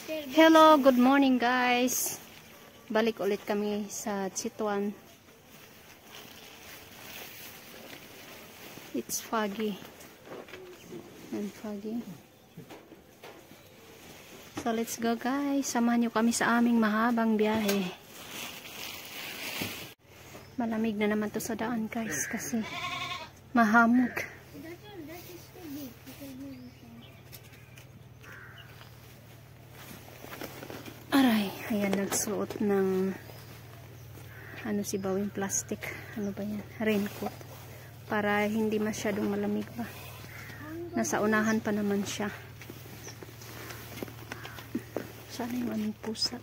Hello, good morning guys. Balik ulit kami sa Chitwan. It's foggy and foggy. So let's go guys. Samahan nyo kami sa aming mahabang biyahe. Malamig na naman to sa daan guys kasi mahamog. Aray, ayan, nagsuot ng ano si Bawing plastic, ano ba yan, raincoat para hindi masyadong malamig pa. Nasa unahan pa naman siya. Sana yung aming pusa.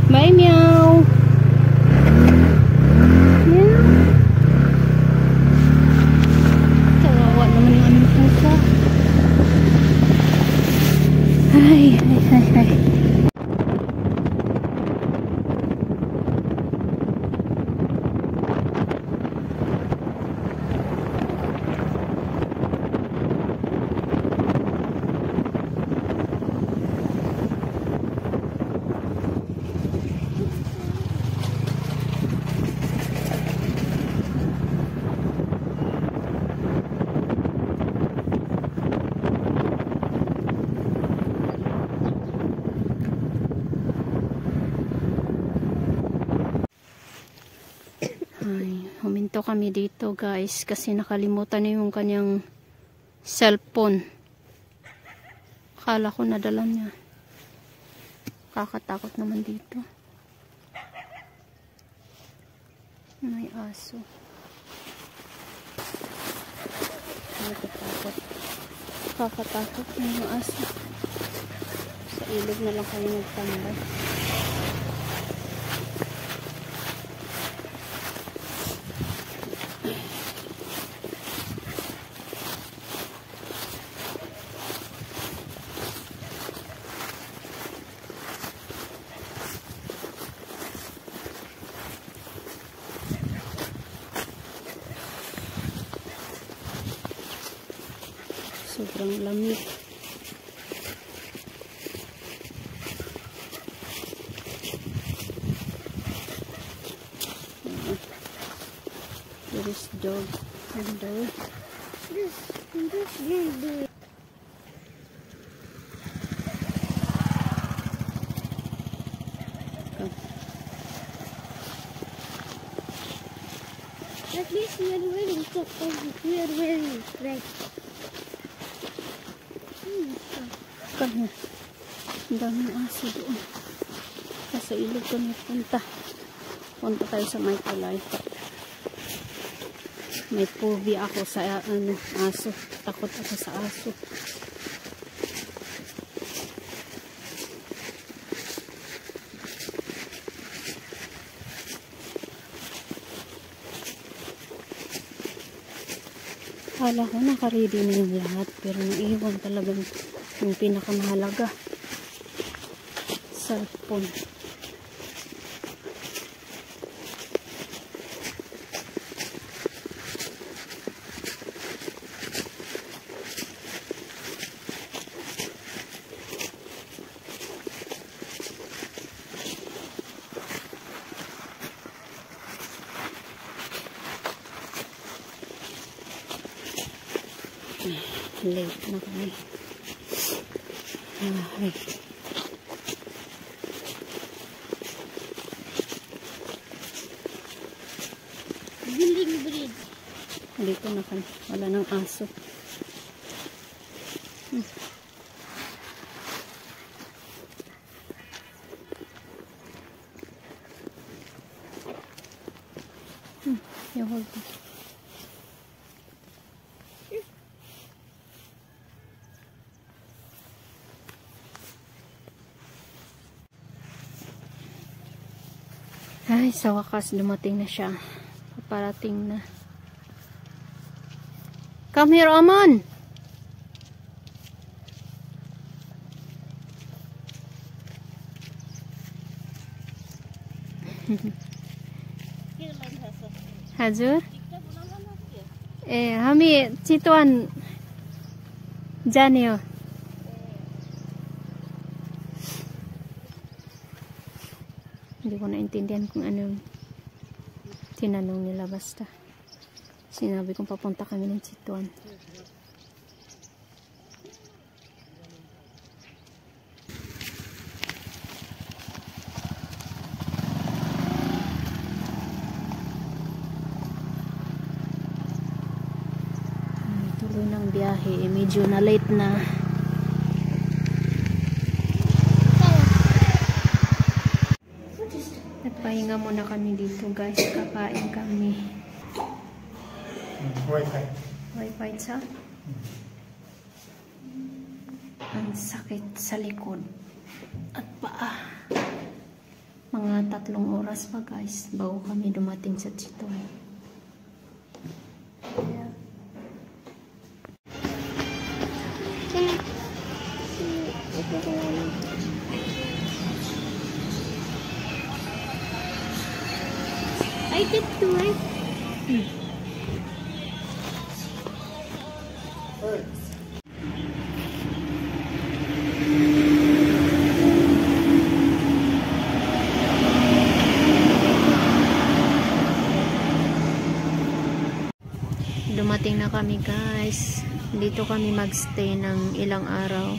Bye, meow. Meow. Kawawa naman yung aming pusa. Ay, ay, ay, ay. Ay, huminto kami dito guys kasi nakalimutan na yung kanyang cellphone. Akala ko nadala niya. Kakatakot naman dito. May aso. Kakatakot. Kakatakot na yung aso. Sa ilog na lang kami nagtambay. Sobrang lamig. There is dog and there. This baby. At least we are wearing something. We are wearing red. Kanya. Ang daming aso doon. Sa ilog kami punta. Punta tayo sa may kulay. May phobia ako sa aso. Takot ako sa aso. Akala ko nakaready na yung lahat pero naiwan talagang yung pinakamahalaga, cellphone. Late na kami. Ay. Building bridge. Dito na kami. Wala nang aso. Yung hold ko. Ay, sa wakas dumating na siya. Paparating na. Come here, Aman! Hazur? Hami Chituan Janio. Hindi ko naintindihan kung ano tinanong nila, basta sinabi kong papunta kami ng Chituan. Tuloy ng biyahe, medyo na late na. Nagpahinga muna kami dito, guys. Kakain kami. Wi-Fi sa? Ang sakit sa likod at paa. Mga 3 oras pa, guys, bago kami dumating sa Chituan. I did too, right? Dumating na kami, guys. Dito kami magstay ng ilang araw.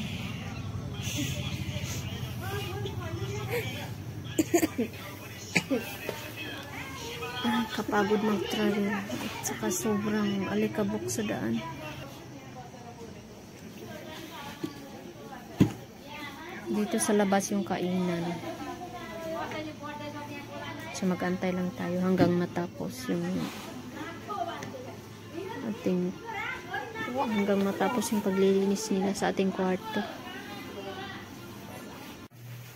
Kapagod mag-travel at saka sobrang alikabok sa daan. Dito sa labas yung kainan. So mag-antay lang tayo hanggang matapos yung paglilinis nila sa ating kwarto.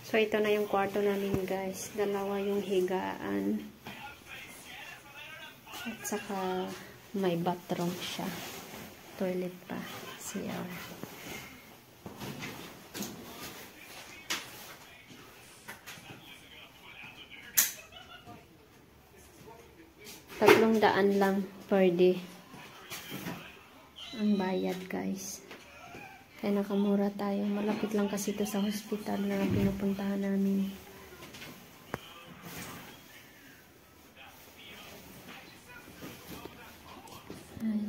So ito na yung kwarto namin, guys. 2 yung higaan. At saka may bathroom siya. Toilet pa. CR. $300 lang per day ang bayad, guys. Kaya nakamura tayo. Malapit lang kasi ito sa hospital na pinupuntahan namin.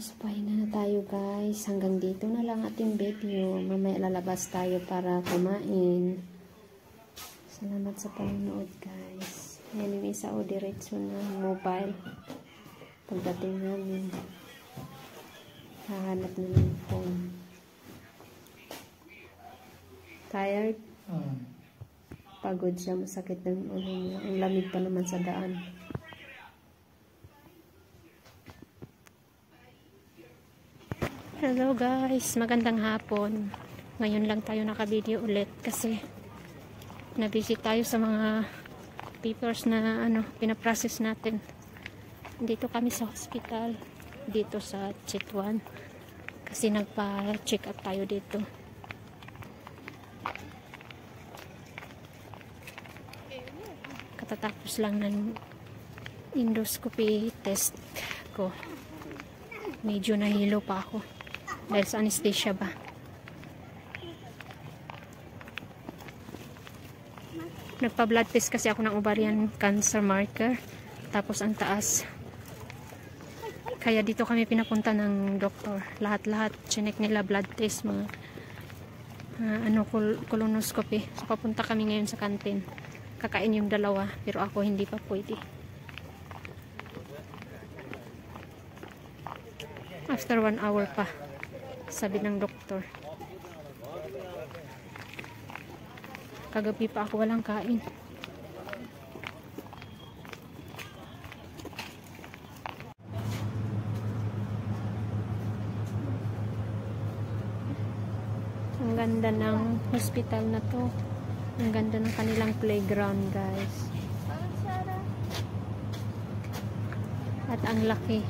So, pahinga na tayo, guys. Hanggang dito na lang ating video. Mamaya lalabas tayo para kumain. Salamat sa panonood, guys. Ayan yung isa o diretso na mobile. Pagdating namin, hahanap na ng phone. Tired? Pagod siya. Masakit ng ulo niya. Ang lamig pa naman sa daan. Hello, guys, magandang hapon. Ngayon lang tayo naka-video ulit kasi na-busy tayo sa mga papers na pinaprocess natin. Dito kami sa hospital, dito sa Chituan, kasi nagpa-check up tayo dito. Katatapos lang ng endoscopy test ko. Medyo nahilo pa ako dahil sa anesthesia ba. Nagpa-blood test kasi ako ng ovarian cancer marker. Tapos ang taas Kaya dito kami pinapunta ng doktor. Lahat-lahat. Chinek nila, blood test, mga colonoscopy. So, papunta kami ngayon sa kantin. Kakain yung dalawa. Pero ako hindi pa pwede. After 1 hour pa. Sabi ng doktor. Kagabi pa ako walang kain. Ang ganda ng hospital na to. Ang ganda ng kanilang playground, guys. At ang laki.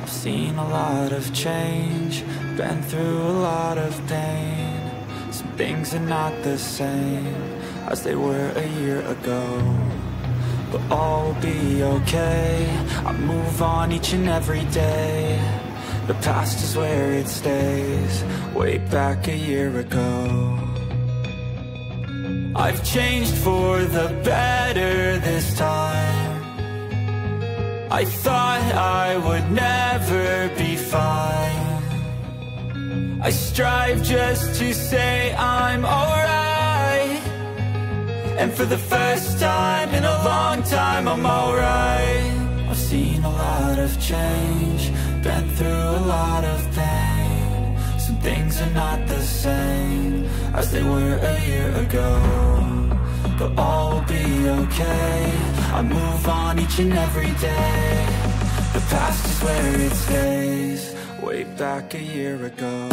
Seen a lot of change, been through a lot of pain. Some things are not the same as they were a year ago, but all will be okay. I move on each and every day. The past is where it stays, way back a year ago. I've changed for the better this time. I thought I would never be fine. I strive just to say I'm alright, and for the first time in a long time I'm alright. I've seen a lot of change, been through a lot of pain. Some things are not the same as they were a year ago, but all will be okay. I move on each and every day. The past is where it stays, way back a year ago.